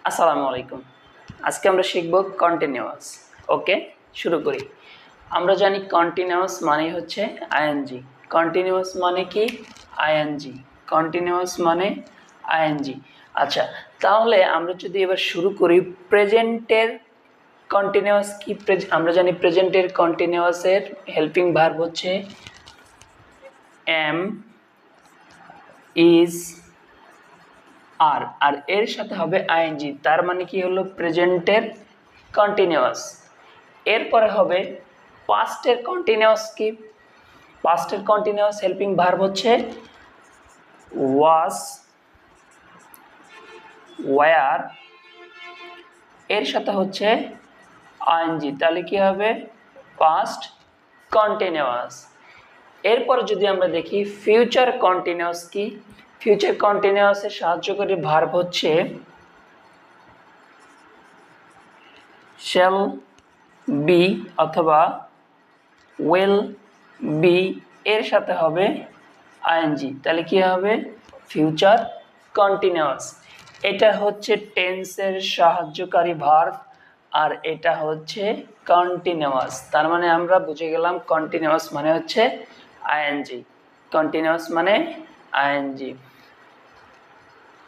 আসসালামু আলাইকুম। আজকে আমরা শিখব কন্টিনিউয়াস। ওকে, শুরু করি। আমরা জানি কন্টিনিউয়াস মানে হচ্ছে আইএনজি। কন্টিনিউয়াস মানে কি? আইএনজি। কন্টিনিউয়াস মানে আইএনজি। আচ্ছা, তাহলে আমরা যদি এবার শুরু করি প্রেজেন্টের কন্টিনিউয়াস কি? আমরা জানি প্রেজেন্টের কন্টিনিউয়াসের হেল্পিং ভার্ব হচ্ছে এম, ইজ, আর আর এর সাথে হবে আইএনজি। তার মানে কি হলো প্রেজেন্টের কন্টিনিউয়াস। এরপরে হবে পাস্টের কন্টিনিউয়াস কি? পাস্টের কন্টিনিউয়াস হেল্পিং ভার্ব হচ্ছে ওয়াজ, ওয়্যার, এর সাথে হচ্ছে আইএনজি। তাহলে কি হবে? Past continuous. এরপরে যদি আমরা দেখি ফিউচার কন্টিনিউয়াস কি? ফিউচার কন্টিনিউয়াসের সাহায্যকারী ভার্ব হচ্ছে শ্যাল বি অথবা উইল বি, এর সাথে হবে আইএনজি। তাহলে কি হবে? Future continuous. এটা হচ্ছে টেন্সের সাহায্যকারী ভার্ব আর এটা হচ্ছে কন্টিনিউয়াস। তার মানে আমরা বুঝে গেলাম কন্টিনিউয়াস মানে হচ্ছে আইএনজি। কন্টিনিউয়াস মানে আইএনজি।